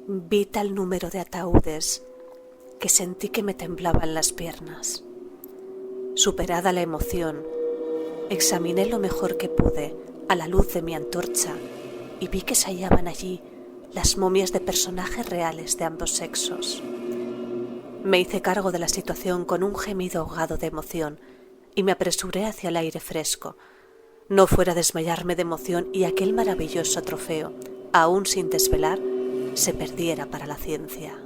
Vi tal número de ataúdes que sentí que me temblaban las piernas. Superada la emoción, examiné lo mejor que pude a la luz de mi antorcha y vi que se hallaban allí las momias de personajes reales de ambos sexos. Me hice cargo de la situación con un gemido ahogado de emoción y me apresuré hacia el aire fresco. No fuera a desmayarme de emoción y aquel maravilloso trofeo, aún sin desvelar, se perdiera para la ciencia.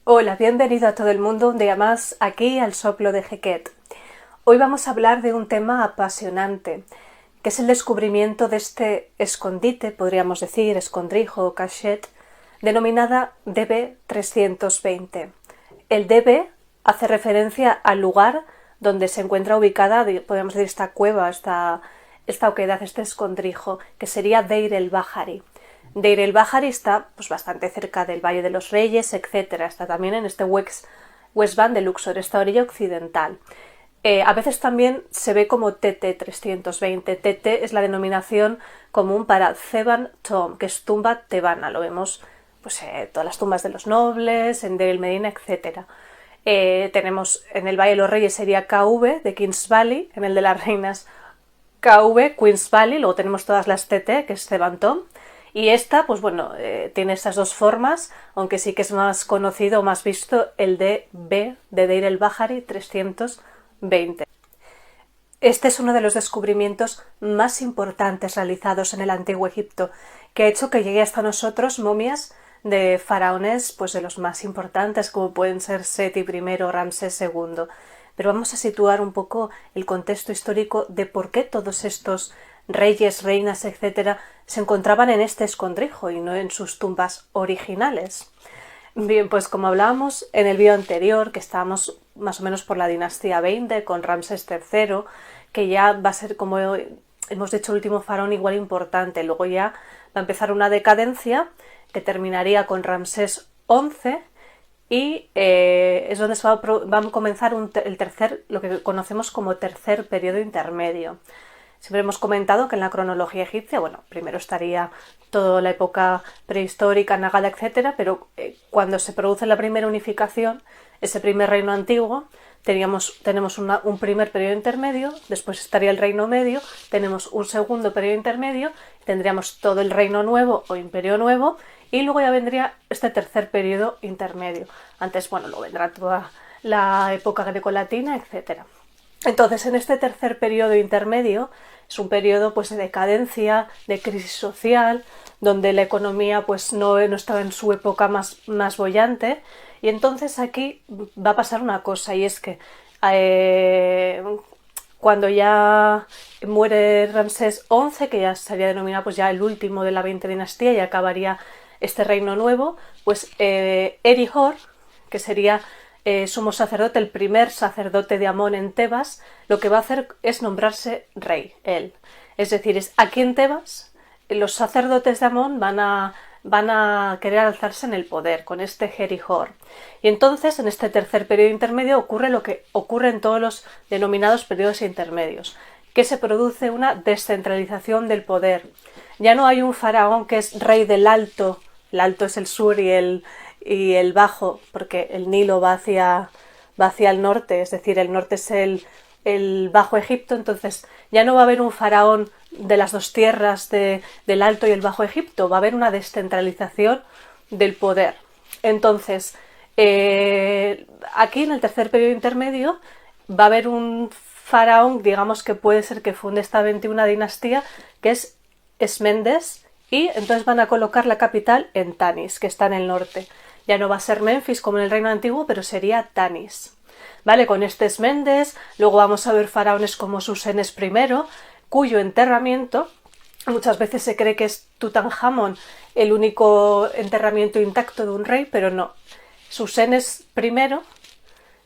Hola, bienvenido a todo el mundo un día más aquí al Soplo de Heket. Hoy vamos a hablar de un tema apasionante, que es el descubrimiento de este escondite, podríamos decir, escondrijo o cachet, denominada DB320. El DB hace referencia al lugar donde se encuentra ubicada, podríamos decir, esta cueva, esta oquedad, este escondrijo, que sería Deir el-Bahari. Deir el-Bahari está pues, bastante cerca del Valle de los Reyes, etc. Está también en este West Bank de Luxor, esta orilla occidental. A veces también se ve como TT320. TT es la denominación común para Theban Tomb, que es tumba tebana. Lo vemos pues, todas las tumbas de los nobles, en Deir el-Medina, etc. Tenemos en el Valle de los Reyes sería KV de Kings Valley, en el de las reinas KV, Queens Valley, luego tenemos todas las TT, que es Theban Tomb. Y esta, pues bueno, tiene estas dos formas, aunque sí que es más conocido, más visto, el DB de Deir el-Bahari 320. Este es uno de los descubrimientos más importantes realizados en el Antiguo Egipto, que ha hecho que llegue hasta nosotros momias de faraones, pues de los más importantes, como pueden ser Seti I o Ramsés II. Pero vamos a situar un poco el contexto histórico de por qué todos estos reyes, reinas, etc., se encontraban en este escondrijo y no en sus tumbas originales. Bien, pues como hablábamos en el vídeo anterior, que estábamos más o menos por la dinastía 20 con Ramsés III, que ya va a ser, como hemos dicho, el último faraón igual importante. Luego ya va a empezar una decadencia que terminaría con Ramsés XI y es donde va a comenzar el tercer, lo que conocemos como tercer periodo intermedio. Siempre hemos comentado que en la cronología egipcia, bueno, primero estaría toda la época prehistórica, Nagada, etc., pero cuando se produce la primera unificación, ese primer reino antiguo, tenemos un primer periodo intermedio, después estaría el reino medio, tenemos un segundo periodo intermedio, tendríamos todo el reino nuevo o imperio nuevo, y luego ya vendría este tercer periodo intermedio. Antes, bueno, luego vendrá toda la época grecolatina, etc. Entonces, en este tercer periodo intermedio, es un periodo pues, de decadencia, de crisis social, donde la economía pues, no estaba en su época más boyante, y entonces aquí va a pasar una cosa, y es que cuando ya muere Ramsés XI, que ya sería denominado pues, ya el último de la 20 dinastía y acabaría este reino nuevo, pues Herihor, que sería sumo sacerdote, el primer sacerdote de Amón en Tebas, lo que va a hacer es nombrarse rey, él. Es decir, aquí en Tebas los sacerdotes de Amón van a querer alzarse en el poder con este Herihor. Y entonces, en este tercer periodo intermedio, ocurre lo que ocurre en todos los denominados periodos intermedios, que se produce una descentralización del poder. Ya no hay un faraón que es rey del Alto, el Alto es el sur y el Bajo, porque el Nilo va hacia el norte, es decir, el norte es el Bajo Egipto, entonces ya no va a haber un faraón de las dos tierras del Alto y el Bajo Egipto, va a haber una descentralización del poder. Entonces, aquí en el tercer periodo intermedio va a haber un faraón, digamos que puede ser que funde esta 21 dinastía, que es Esméndes y entonces van a colocar la capital en Tanis, que está en el norte. Ya no va a ser Menfis como en el reino antiguo, pero sería Tanis. ¿Vale? Con Mendes, luego vamos a ver faraones como Susenes I, cuyo enterramiento muchas veces se cree que es Tutankamón el único enterramiento intacto de un rey, pero no. Susenes I,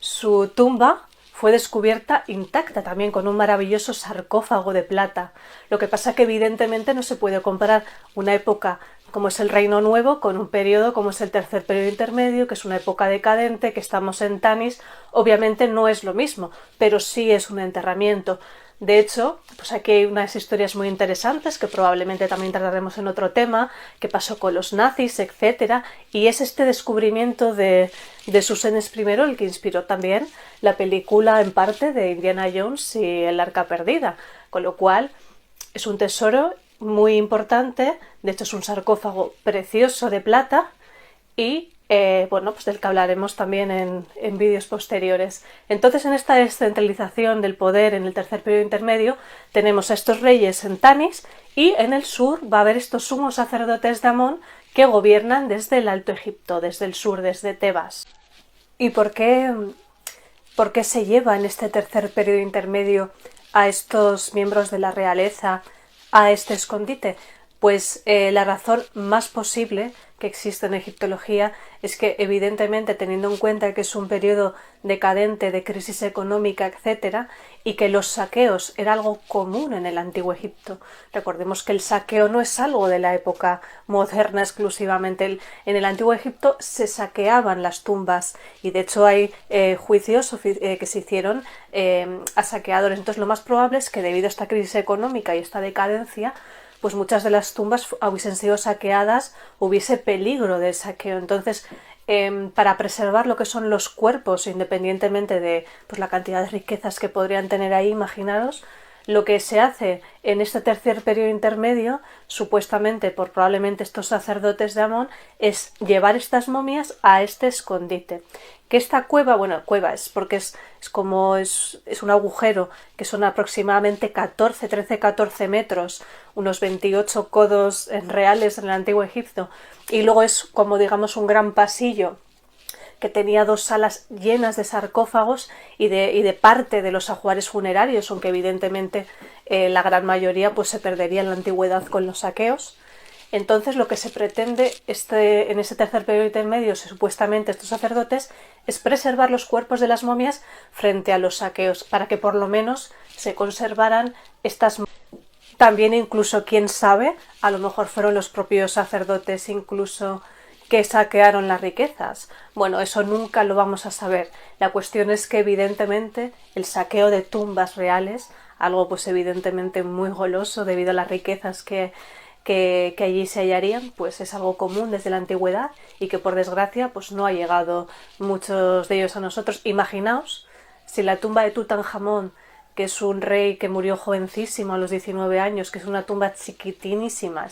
su tumba fue descubierta intacta también con un maravilloso sarcófago de plata. Lo que pasa que evidentemente no se puede comparar una época como es el Reino Nuevo con un periodo como es el tercer periodo intermedio, que es una época decadente, que estamos en Tanis. Obviamente no es lo mismo, pero sí es un enterramiento. De hecho, pues aquí hay unas historias muy interesantes que probablemente también trataremos en otro tema, que pasó con los nazis, etcétera, y es este descubrimiento de Susenes I el que inspiró también la película en parte de Indiana Jones y el Arca Perdida, con lo cual es un tesoro muy importante. De hecho es un sarcófago precioso de plata y bueno, pues del que hablaremos también en vídeos posteriores. Entonces, en esta descentralización del poder en el tercer periodo intermedio, tenemos a estos reyes en Tanis y en el sur va a haber estos sumos sacerdotes de Amón que gobiernan desde el Alto Egipto, desde el sur, desde Tebas. ¿Y por qué se lleva en este tercer periodo intermedio a estos miembros de la realeza a este escondite? Pues la razón más posible que existe en egiptología es que, evidentemente, teniendo en cuenta que es un periodo decadente de crisis económica, etcétera, y que los saqueos era algo común en el antiguo Egipto. Recordemos que el saqueo no es algo de la época moderna exclusivamente. En el antiguo Egipto se saqueaban las tumbas y de hecho hay juicios que se hicieron a saqueadores. Entonces lo más probable es que debido a esta crisis económica y esta decadencia, pues muchas de las tumbas hubiesen sido saqueadas, hubiese peligro de saqueo. Entonces, para preservar lo que son los cuerpos, independientemente de pues, la cantidad de riquezas que podrían tener ahí, imaginaros, lo que se hace en este tercer periodo intermedio, supuestamente por probablemente estos sacerdotes de Amón, es llevar estas momias a este escondite. Que esta cueva, bueno, cueva es porque es un agujero que son aproximadamente 13-14 metros, unos 28 codos reales en el antiguo Egipto, y luego es como digamos un gran pasillo que tenía dos salas llenas de sarcófagos y de parte de los ajuares funerarios, aunque evidentemente la gran mayoría pues se perdería en la antigüedad con los saqueos. Entonces lo que se pretende en ese tercer periodo intermedio, supuestamente estos sacerdotes, es preservar los cuerpos de las momias frente a los saqueos, para que por lo menos se conservaran estas momias. También incluso, quién sabe, a lo mejor fueron los propios sacerdotes incluso que saquearon las riquezas. Bueno, eso nunca lo vamos a saber. La cuestión es que evidentemente el saqueo de tumbas reales, algo pues evidentemente muy goloso debido a las riquezas que allí se hallarían, pues es algo común desde la antigüedad y que por desgracia pues no ha llegado muchos de ellos a nosotros. Imaginaos si la tumba de Tutankamón, que es un rey que murió jovencísimo a los 19 años, que es una tumba chiquitinísima,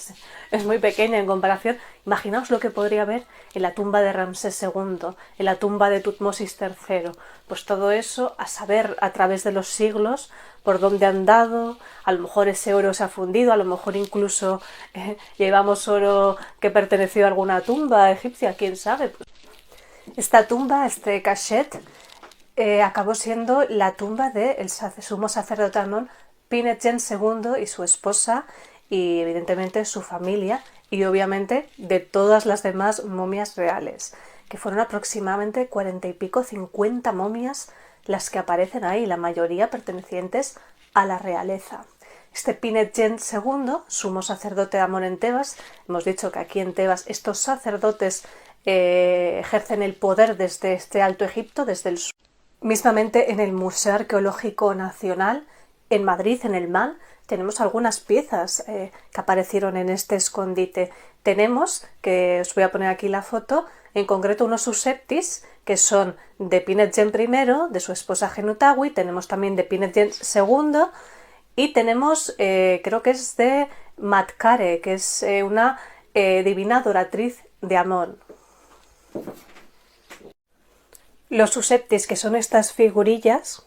es muy pequeña en comparación. Imaginaos lo que podría haber en la tumba de Ramsés II, en la tumba de Tutmosis III. Pues todo eso, a saber a través de los siglos por dónde han dado, a lo mejor ese oro se ha fundido, a lo mejor incluso llevamos oro que perteneció a alguna tumba egipcia, quién sabe. Esta tumba, este cachet, acabó siendo la tumba del sumo sacerdote Amón, Pinetjen II, y su esposa, y evidentemente su familia, y obviamente de todas las demás momias reales, que fueron aproximadamente 40 y pico, 50 momias las que aparecen ahí, la mayoría pertenecientes a la realeza. Este Pinetjen II, sumo sacerdote de Amón en Tebas, hemos dicho que aquí en Tebas estos sacerdotes ejercen el poder desde este Alto Egipto, desde el sur. Mismamente en el Museo Arqueológico Nacional, en Madrid, en el MAN, tenemos algunas piezas que aparecieron en este escondite. Tenemos, que os voy a poner aquí la foto, en concreto unos susceptis que son de Pinetjen I, de su esposa Genutawi, tenemos también de Pinetjen II y tenemos, creo que es de Matkare, que es una divina adoratriz de Amón. Los susceptis, que son estas figurillas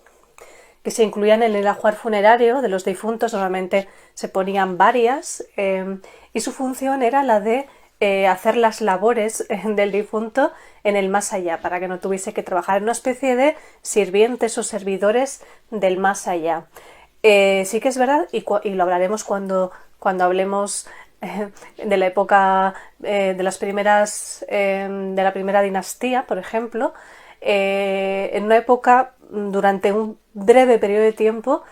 que se incluían en el ajuar funerario de los difuntos. Normalmente se ponían varias y su función era la de hacer las labores del difunto en el más allá, para que no tuviese que trabajar, en una especie de sirvientes o servidores del más allá. Sí que es verdad, y lo hablaremos cuando hablemos de la época de las primeras de la primera dinastía, por ejemplo, en una época, durante un breve periodo de tiempo,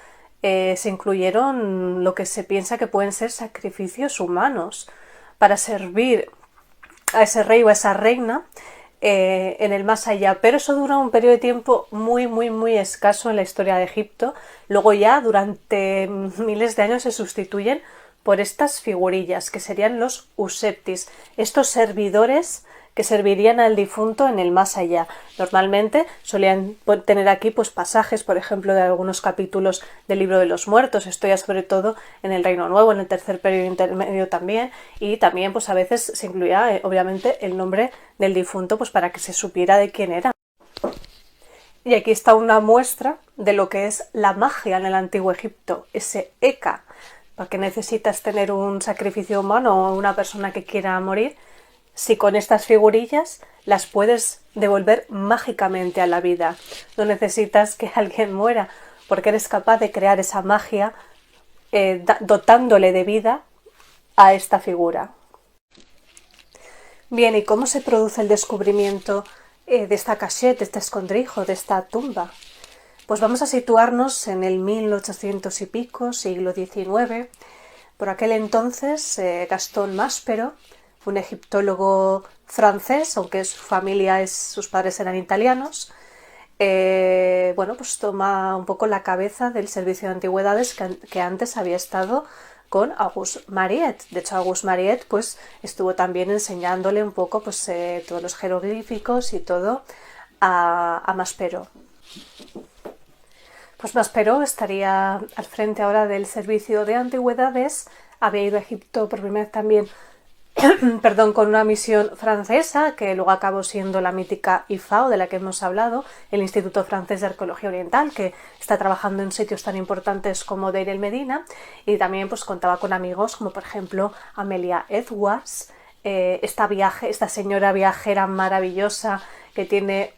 se incluyeron lo que se piensa que pueden ser sacrificios humanos para servir a ese rey o a esa reina en el más allá, pero eso dura un periodo de tiempo muy escaso en la historia de Egipto. Luego ya durante miles de años se sustituyen por estas figurillas que serían los useptis, estos servidores que servirían al difunto en el más allá. Normalmente solían tener aquí pues pasajes, por ejemplo, de algunos capítulos del Libro de los Muertos. Esto ya sobre todo en el Reino Nuevo, en el tercer periodo intermedio también, y también pues a veces se incluía obviamente el nombre del difunto pues para que se supiera de quién era. Y aquí está una muestra de lo que es la magia en el Antiguo Egipto, ese Eka. ¿Para qué necesitas tener un sacrificio humano o una persona que quiera morir si con estas figurillas las puedes devolver mágicamente a la vida? No necesitas que alguien muera, porque eres capaz de crear esa magia dotándole de vida a esta figura. Bien, ¿y cómo se produce el descubrimiento de esta cachette, de este escondrijo, de esta tumba? Pues vamos a situarnos en el 1800 y pico, siglo XIX. Por aquel entonces, Gastón Maspero, un egiptólogo francés, aunque sus padres eran italianos, pues toma un poco la cabeza del servicio de antigüedades que antes había estado con Auguste Mariette. De hecho, Auguste Mariette pues estuvo también enseñándole un poco pues todos los jeroglíficos y todo a Maspero. Pues Maspero estaría al frente ahora del servicio de antigüedades. Había ido a Egipto por primera vez también con una misión francesa, que luego acabó siendo la mítica IFAO, de la que hemos hablado, el Instituto Francés de Arqueología Oriental, que está trabajando en sitios tan importantes como Deir el Medina, y también pues contaba con amigos como por ejemplo Amelia Edwards, esta señora viajera maravillosa que tiene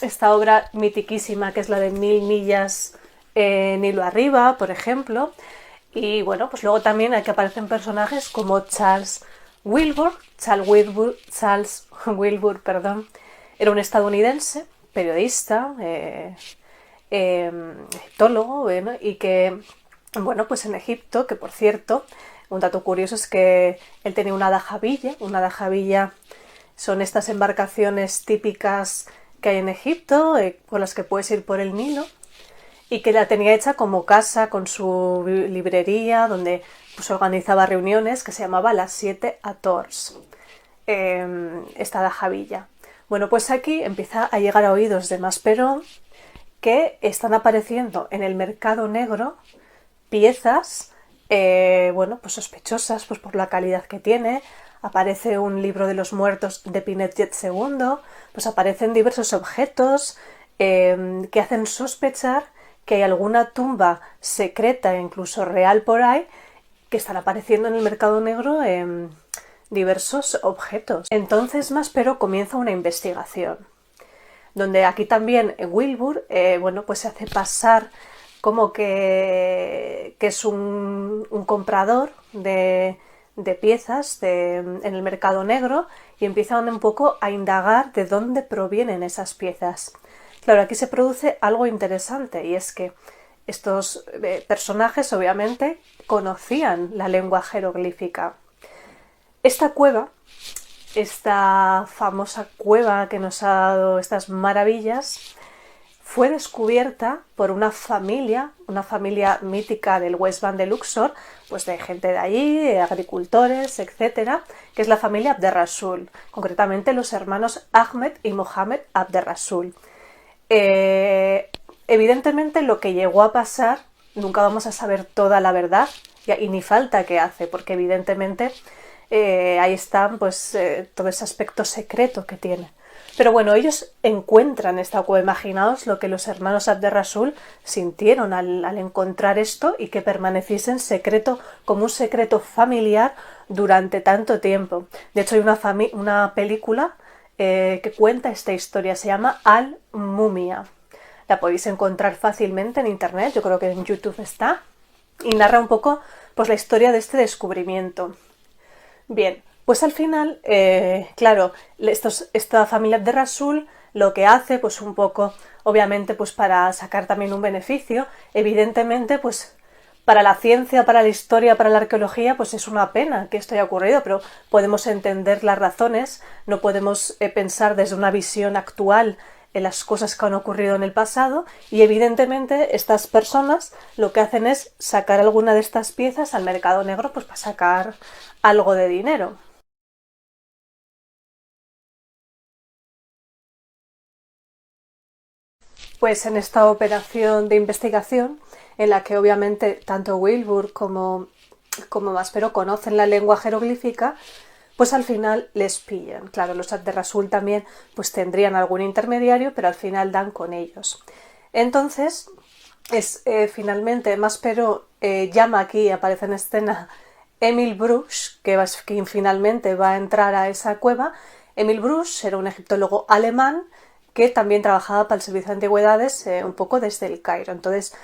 esta obra mitiquísima que es la de 1000 millas Nilo arriba, por ejemplo. Y bueno, pues luego también aquí aparecen personajes como Charles Wilbur, era un estadounidense, periodista, egiptólogo, y que, bueno, pues en Egipto, que por cierto, un dato curioso es que él tenía una dajabilla. Una dajabilla son estas embarcaciones típicas que hay en Egipto, con las que puedes ir por el Nilo, y que la tenía hecha como casa, con su librería, donde pues organizaba reuniones, que se llamaba las 7 Ators, esta dajabilla. Bueno, pues aquí empieza a llegar a oídos de Maspero que están apareciendo en el mercado negro piezas pues sospechosas pues por la calidad que tiene. Aparece un libro de los muertos de Pinochet II, pues aparecen diversos objetos que hacen sospechar que hay alguna tumba secreta, incluso real por ahí, que están apareciendo en el mercado negro diversos objetos. Entonces Maspero comienza una investigación, donde aquí también Wilbur pues se hace pasar como que es un comprador de piezas en el mercado negro, y empiezan un poco a indagar de dónde provienen esas piezas. Claro, aquí se produce algo interesante, y es que estos personajes obviamente conocían la lengua jeroglífica. Esta cueva, esta famosa cueva que nos ha dado estas maravillas, fue descubierta por una familia mítica del West Bank de Luxor, pues de gente de allí, agricultores, etcétera, que es la familia Abderrasul, concretamente los hermanos Ahmed y Mohammed Abderrasul. Evidentemente lo que llegó a pasar nunca vamos a saber toda la verdad, y ni falta que hace, porque evidentemente ahí está pues todo ese aspecto secreto que tiene. Pero bueno, ellos encuentran esta cueva. Imaginaos lo que los hermanos Abderrasul sintieron al encontrar esto y que permaneciese en secreto, como un secreto familiar durante tanto tiempo. De hecho, hay una película que cuenta esta historia, se llama Al-Mumia. La podéis encontrar fácilmente en internet, yo creo que en YouTube está, y narra un poco pues la historia de este descubrimiento. Bien, pues al final, claro, esta familia de Rasul lo que hace, pues un poco, obviamente, pues para sacar también un beneficio, evidentemente, pues para la ciencia, para la historia, para la arqueología, pues es una pena que esto haya ocurrido, pero podemos entender las razones, no podemos pensar desde una visión actual en las cosas que han ocurrido en el pasado y evidentemente estas personas lo que hacen es sacar alguna de estas piezas al mercado negro pues para sacar algo de dinero. Pues en esta operación de investigación, en la que obviamente tanto Wilbur como Maspero conocen la lengua jeroglífica, pues al final les pillan. Claro, los Abderrasul también pues tendrían algún intermediario, pero al final dan con ellos. Entonces, finalmente Maspero llama aquí, aparece en escena Emil Bruch, que finalmente va a entrar a esa cueva. Emil Bruch era un egiptólogo alemán que también trabajaba para el Servicio de Antigüedades un poco desde el Cairo. Entonces,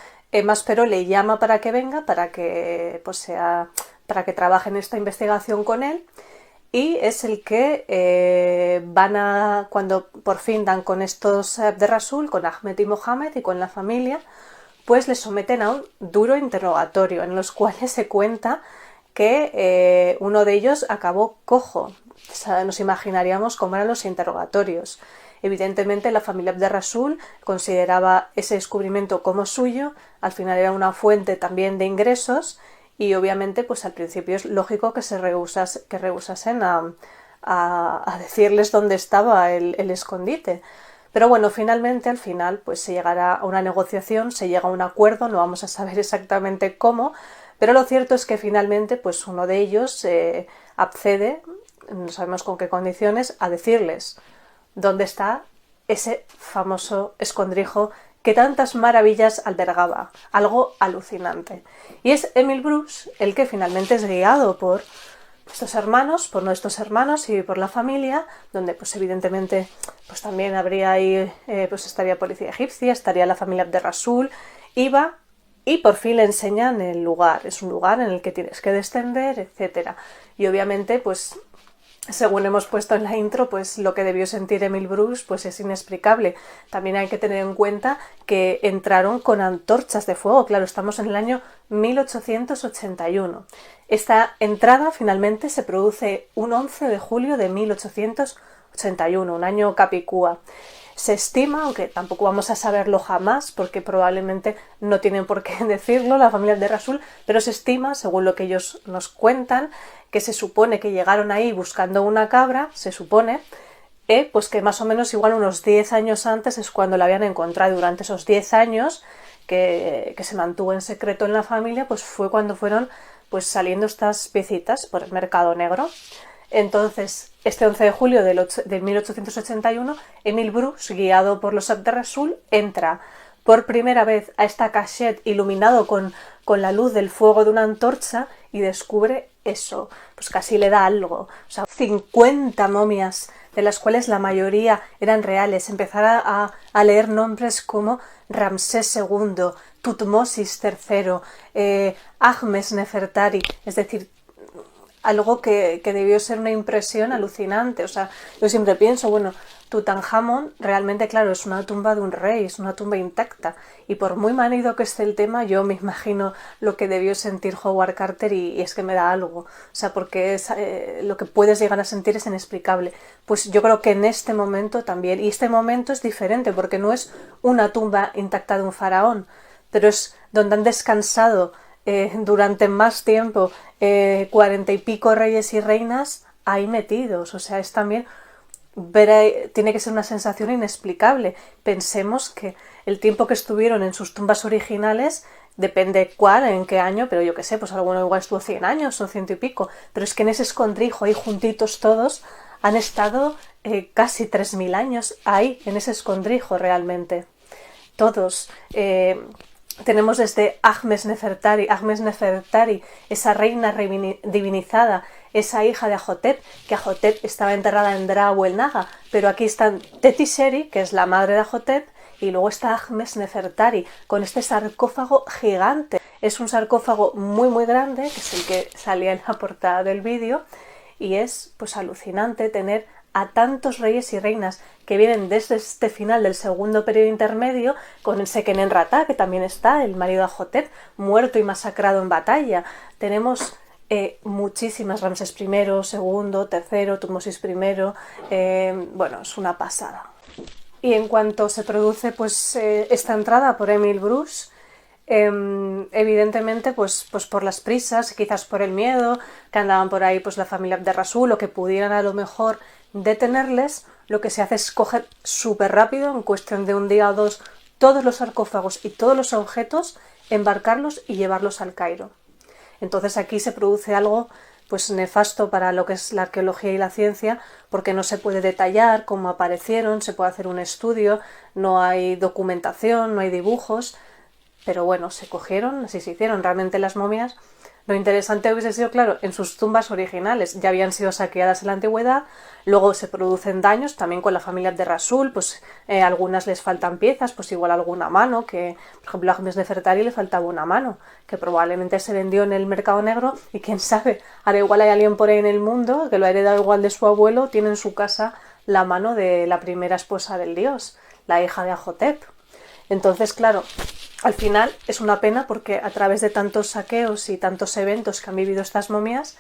Maspero le llama para que venga, para que trabaje en esta investigación con él, y es el que cuando por fin dan con estos Abderrasul, con Ahmed y Mohamed y con la familia, pues les someten a un duro interrogatorio en los cuales se cuenta que uno de ellos acabó cojo. O sea, nos imaginaríamos cómo eran los interrogatorios. Evidentemente la familia Abderrasul consideraba ese descubrimiento como suyo, al final era una fuente también de ingresos y obviamente pues al principio es lógico que rehusasen a decirles dónde estaba el escondite. Pero bueno, finalmente al final pues se llegará a una negociación, se llega a un acuerdo, no vamos a saber exactamente cómo, pero lo cierto es que finalmente pues uno de ellos accede, no sabemos con qué condiciones, a decirles dónde está ese famoso escondrijo que tantas maravillas albergaba, algo alucinante. Y es Emil Bruch el que finalmente es guiado por estos hermanos, por nuestros hermanos y por la familia, donde pues evidentemente pues también habría ahí, pues estaría policía egipcia, estaría la familia Abderrasul, iba y por fin le enseñan el lugar, es un lugar en el que tienes que descender, etc. Y obviamente pues según hemos puesto en la intro, pues lo que debió sentir Emil Bruch pues es inexplicable. También hay que tener en cuenta que entraron con antorchas de fuego. Claro, estamos en el año 1881. Esta entrada finalmente se produce un 11 de julio de 1881, un año capicúa. Se estima, aunque tampoco vamos a saberlo jamás, porque probablemente no tienen por qué decirlo la familia de Rasul, pero se estima, según lo que ellos nos cuentan, que se supone que llegaron ahí buscando una cabra, se supone, pues que más o menos igual unos 10 años antes es cuando la habían encontrado. Durante esos 10 años que se mantuvo en secreto en la familia, pues fue cuando fueron pues saliendo estas piecitas por el mercado negro. Entonces, este 11 de julio de 1881, Emil Bruch, guiado por los Abderrasul, entra por primera vez a esta cachette iluminado con la luz del fuego de una antorcha y descubre eso, pues casi le da algo. O sea, 50 momias, de las cuales la mayoría eran reales. Empezar a leer nombres como Ramsés II, Tutmosis III, Ahmes Nefertari, es decir, algo que debió ser una impresión alucinante. O sea, yo siempre pienso, bueno, Tutankamón realmente, claro, es una tumba de un rey, es una tumba intacta, y por muy manido que esté el tema, yo me imagino lo que debió sentir Howard Carter y es que me da algo. O sea, porque lo que puedes llegar a sentir es inexplicable. Pues yo creo que en este momento también, y este momento es diferente porque no es una tumba intacta de un faraón, pero es donde han descansado durante más tiempo 40 y pico reyes y reinas ahí metidos. O sea, es también tiene que ser una sensación inexplicable. Pensemos que el tiempo que estuvieron en sus tumbas originales, depende cuál, en qué año, pero yo qué sé, pues alguno igual estuvo 100 años o 100 y pico, pero es que en ese escondrijo ahí juntitos todos han estado casi 3000 años ahí, en ese escondrijo realmente. Todos. Tenemos desde Ahmes Nefertari, esa reina divinizada, esa hija de Ajotep, que Ajotep estaba enterrada en Dra o el Naga, pero aquí están Tetiseri, que es la madre de Ajotep, y luego está Ahmes Nefertari, con este sarcófago gigante. Es un sarcófago muy muy grande, que es el que salía en la portada del vídeo, y es pues alucinante tener a tantos reyes y reinas que vienen desde este final del segundo periodo intermedio, con el Sequenenrata, que también está, el marido de Ajotep, muerto y masacrado en batalla. Tenemos muchísimas, Ramsés I, II, III, Tutmosis I, bueno, es una pasada. Y en cuanto se produce pues esta entrada por Emil Bruce, evidentemente pues por las prisas, quizás por el miedo, que andaban por ahí pues la familia de Rasul, o que pudieran a lo mejor detenerles, lo que se hace es coger súper rápido, en cuestión de un día o dos, todos los sarcófagos y todos los objetos, embarcarlos y llevarlos al Cairo. Entonces aquí se produce algo pues nefasto para lo que es la arqueología y la ciencia, porque no se puede detallar cómo aparecieron, se puede hacer un estudio, no hay documentación, no hay dibujos, pero bueno, se cogieron, así se hicieron. Realmente las momias, lo interesante hubiese sido, claro, en sus tumbas originales ya habían sido saqueadas en la antigüedad, luego se producen daños también con la familia de Rasul, pues algunas les faltan piezas, pues igual alguna mano, que por ejemplo a Ahmes Nefertari le faltaba una mano, que probablemente se vendió en el mercado negro, y quién sabe, ahora igual hay alguien por ahí en el mundo que lo ha heredado igual de su abuelo, tiene en su casa la mano de la primera esposa del dios, la hija de Ajotep. Entonces, claro, al final es una pena, porque a través de tantos saqueos y tantos eventos que han vivido estas momias,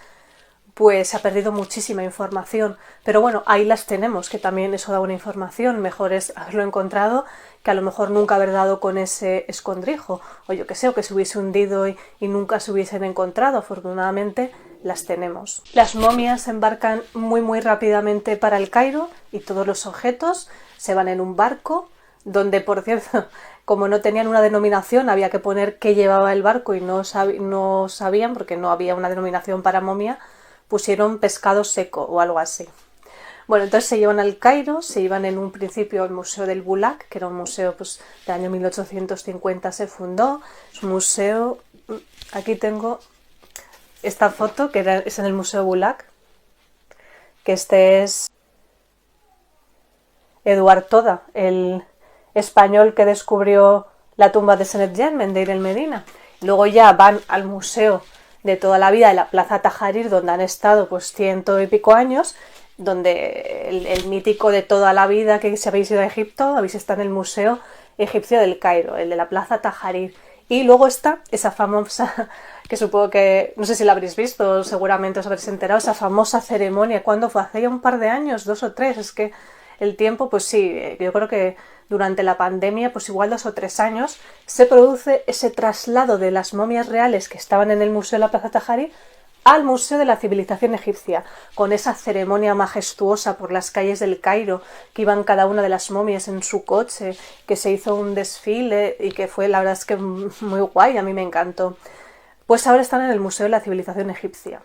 pues se ha perdido muchísima información. Pero bueno, ahí las tenemos, que también eso da una información. Mejor es haberlo encontrado que a lo mejor nunca haber dado con ese escondrijo, o yo que sé, o que se hubiese hundido y nunca se hubiesen encontrado. Afortunadamente las tenemos. Las momias se embarcan muy muy rápidamente para el Cairo, y todos los objetos se van en un barco, donde, por cierto, como no tenían una denominación, había que poner qué llevaba el barco y no sabían, porque no había una denominación para momia, pusieron pescado seco o algo así. Bueno, entonces se llevan al Cairo, se llevan en un principio al Museo del Bulak, que era un museo pues del año 1850 se fundó. Es un museo, aquí tengo esta foto, que es en el Museo Bulak, que este es Eduard Toda, el español que descubrió la tumba de Senet Yemen, de Ir el Medina. Luego ya van al museo de toda la vida de la Plaza Tahrir, donde han estado pues 100 y pico años, donde el mítico de toda la vida, que si habéis ido a Egipto, habéis estado en el Museo Egipcio del Cairo, el de la Plaza Tahrir. Y luego está esa famosa, que supongo que, no sé si la habréis visto, seguramente os habréis enterado, esa famosa ceremonia. ¿Cuándo fue? Hace ya un par de años, 2 o 3, es que el tiempo, pues sí, yo creo que durante la pandemia, pues igual 2 o 3 años, se produce ese traslado de las momias reales que estaban en el Museo de la Plaza Tahrir al Museo de la Civilización Egipcia, con esa ceremonia majestuosa por las calles del Cairo, que iban cada una de las momias en su coche, que se hizo un desfile y que fue, la verdad es que muy guay, a mí me encantó. Pues ahora están en el Museo de la Civilización Egipcia,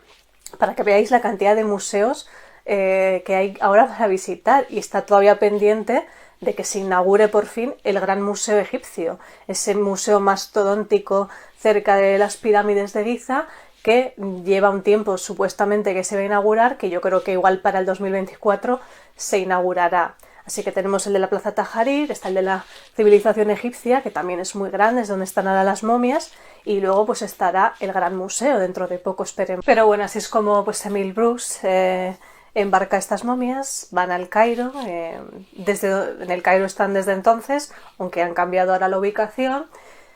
para que veáis la cantidad de museos que hay ahora para visitar, y está todavía pendiente de que se inaugure por fin el Gran Museo Egipcio, ese museo mastodóntico cerca de las pirámides de Giza, que lleva un tiempo supuestamente que se va a inaugurar, que yo creo que igual para el 2024 se inaugurará. Así que tenemos el de la Plaza Tahrir, está el de la Civilización Egipcia, que también es muy grande, es donde están ahora las momias, y luego pues estará el Gran Museo, dentro de poco esperemos. Pero bueno, así es como pues Emil Bruce embarca estas momias, van al Cairo, en el Cairo están desde entonces, aunque han cambiado ahora la ubicación.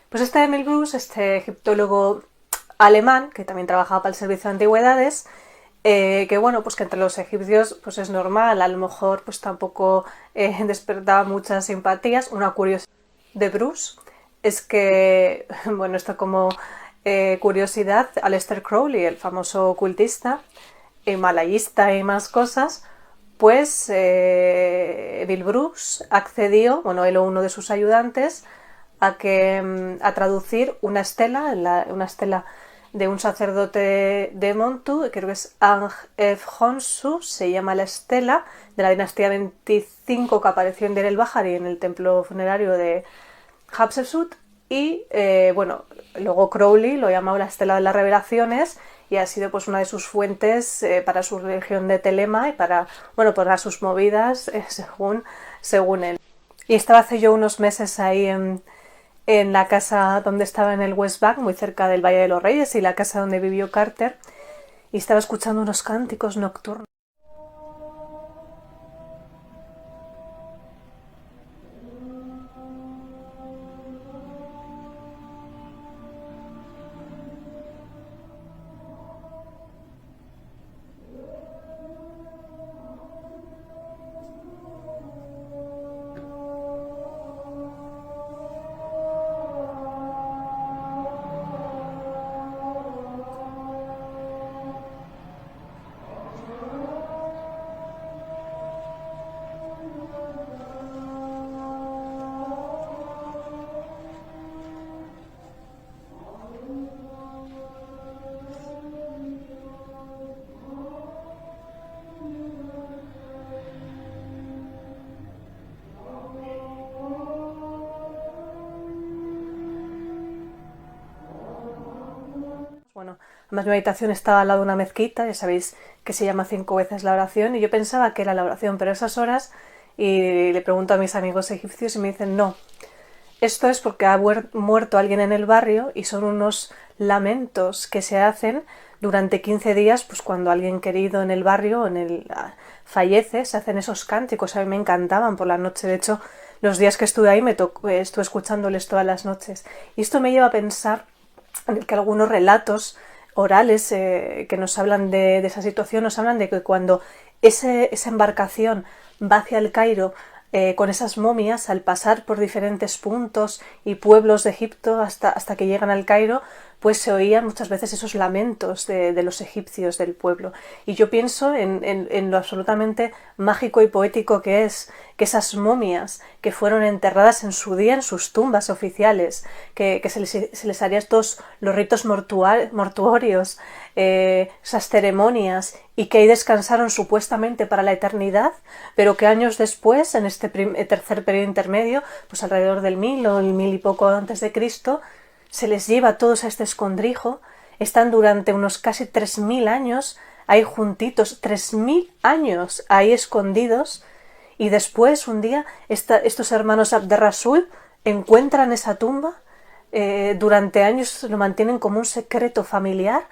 Pues este Emil Bruce, este egiptólogo alemán, que también trabajaba para el Servicio de Antigüedades, que bueno, pues que entre los egipcios pues es normal, a lo mejor pues tampoco despertaba muchas simpatías. Una curiosidad de Bruce es que, bueno, esto como curiosidad, Aleister Crowley, el famoso ocultista, himalayista y más cosas, pues Bill Bruce accedió, bueno, él o uno de sus ayudantes, a traducir una estela de un sacerdote de Montu, creo que es Ang F. Honsu, se llama la estela, de la dinastía 25 que apareció en Deir el-Bahari en el templo funerario de Hatshepsut. Y bueno, luego Crowley lo llamaba la estela de las revelaciones y ha sido pues una de sus fuentes para su religión de Telema y para, bueno, para sus movidas según él. Y estaba hace yo unos meses ahí en la casa donde estaba en el West Bank, muy cerca del Valle de los Reyes, y la casa donde vivió Carter, y estaba escuchando unos cánticos nocturnos. Bueno, además mi habitación estaba al lado de una mezquita, ya sabéis que se llama 5 veces la oración, y yo pensaba que era la oración, pero esas horas, y le pregunto a mis amigos egipcios y me dicen no, esto es porque ha muerto alguien en el barrio y son unos lamentos que se hacen durante 15 días, pues cuando alguien querido en el barrio fallece, se hacen esos cánticos, a mí me encantaban por la noche, de hecho los días que estuve ahí estuve escuchándoles todas las noches, y esto me lleva a pensar en que algunos relatos orales que nos hablan de esa situación nos hablan de que cuando esa embarcación va hacia el Cairo con esas momias, al pasar por diferentes puntos y pueblos de Egipto hasta que llegan al Cairo, pues se oían muchas veces esos lamentos de los egipcios del pueblo. Y yo pienso en lo absolutamente mágico y poético que es que esas momias que fueron enterradas en su día en sus tumbas oficiales, que se les harían todos los ritos mortuorios, esas ceremonias, y que ahí descansaron supuestamente para la eternidad, pero que años después, en este tercer periodo intermedio, pues alrededor del 1000 o el 1000 y poco antes de Cristo, se les lleva a todos a este escondrijo, están durante unos casi 3000 años ahí juntitos, 3000 años ahí escondidos, y después un día estos hermanos Abderrasul encuentran esa tumba, durante años lo mantienen como un secreto familiar,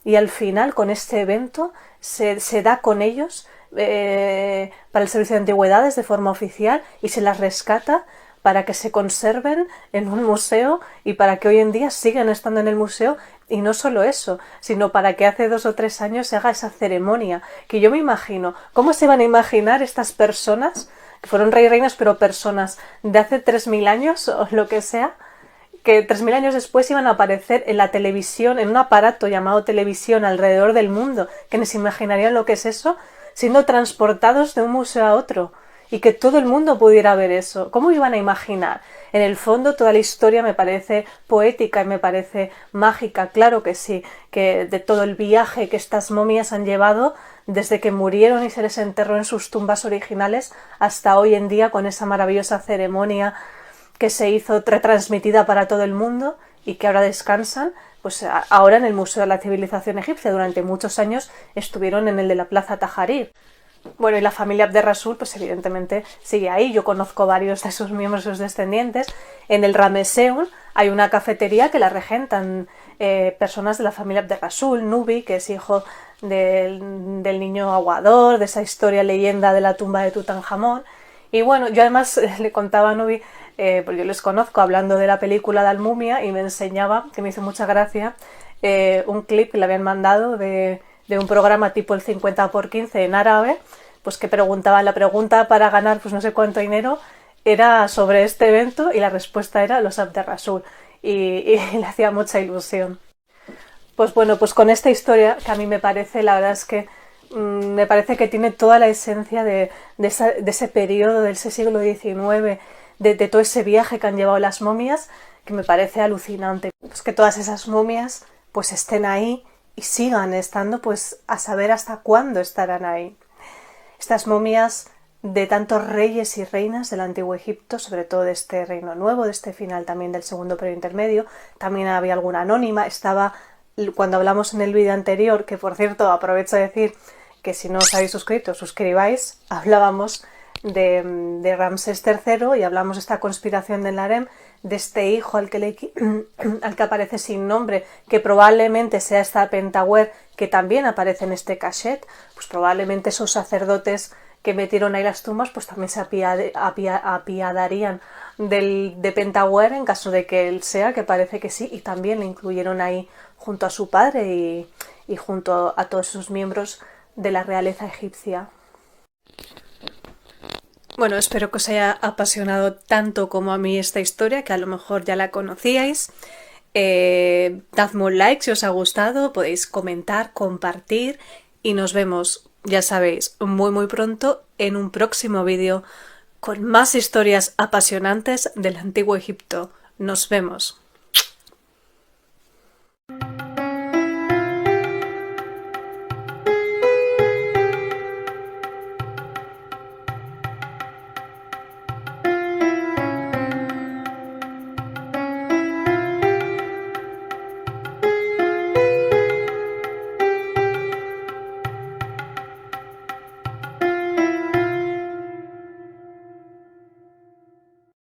y al final con este evento se da con ellos para el servicio de antigüedades de forma oficial y se las rescata para que se conserven en un museo y para que hoy en día sigan estando en el museo, y no solo eso, sino para que hace 2 o 3 años se haga esa ceremonia, que yo me imagino, ¿cómo se van a imaginar estas personas, que fueron rey y reinas, pero personas de hace 3000 años o lo que sea, que 3000 años después iban a aparecer en la televisión, en un aparato llamado televisión alrededor del mundo, que ni se imaginarían lo que es eso, siendo transportados de un museo a otro? Y que todo el mundo pudiera ver eso. ¿Cómo iban a imaginar? En el fondo toda la historia me parece poética y me parece mágica, claro que sí, que de todo el viaje que estas momias han llevado desde que murieron y se les enterró en sus tumbas originales hasta hoy en día, con esa maravillosa ceremonia que se hizo retransmitida para todo el mundo y que ahora descansan, pues ahora en el Museo de la Civilización Egipcia. Durante muchos años estuvieron en el de la Plaza Tahrir. Bueno, y la familia Abderrasul, pues evidentemente sigue ahí. Yo conozco varios de sus miembros, sus descendientes. En el Rameseum hay una cafetería que la regentan personas de la familia Abderrasul, Nubi, que es hijo del niño aguador, de esa historia leyenda de la tumba de Tutankamón. Y bueno, yo además le contaba a Nubi, porque yo les conozco, hablando de la película de Al-Mumia, y me enseñaba, que me hizo mucha gracia, un clip que le habían mandado de un programa tipo el 50×15 en árabe, pues que la pregunta para ganar pues no sé cuánto dinero era sobre este evento, y la respuesta era los Abderrasul, y le hacía mucha ilusión. Pues bueno, pues con esta historia, que a mí me parece, la verdad es que me parece que tiene toda la esencia de ese periodo, de ese siglo XIX, de todo ese viaje que han llevado las momias, que me parece alucinante. Pues que todas esas momias pues estén ahí y sigan estando, pues a saber hasta cuándo estarán ahí. Estas momias de tantos reyes y reinas del antiguo Egipto, sobre todo de este reino nuevo, de este final también del segundo periodo intermedio, también había alguna anónima, estaba, cuando hablamos en el vídeo anterior, que por cierto aprovecho de decir que si no os habéis suscrito, suscribáis, hablábamos de Ramsés III y hablamos de esta conspiración del harem, de este hijo al que aparece sin nombre, que probablemente sea esta Pentawer que también aparece en este cachet, pues probablemente esos sacerdotes que metieron ahí las tumbas pues también se apiadarían de Pentawer en caso de que él sea, que parece que sí, y también le incluyeron ahí junto a su padre y junto a todos sus miembros de la realeza egipcia. Bueno, espero que os haya apasionado tanto como a mí esta historia, que a lo mejor ya la conocíais. Dadme un like si os ha gustado, podéis comentar, compartir y nos vemos, ya sabéis, muy pronto en un próximo vídeo con más historias apasionantes del antiguo Egipto. Nos vemos.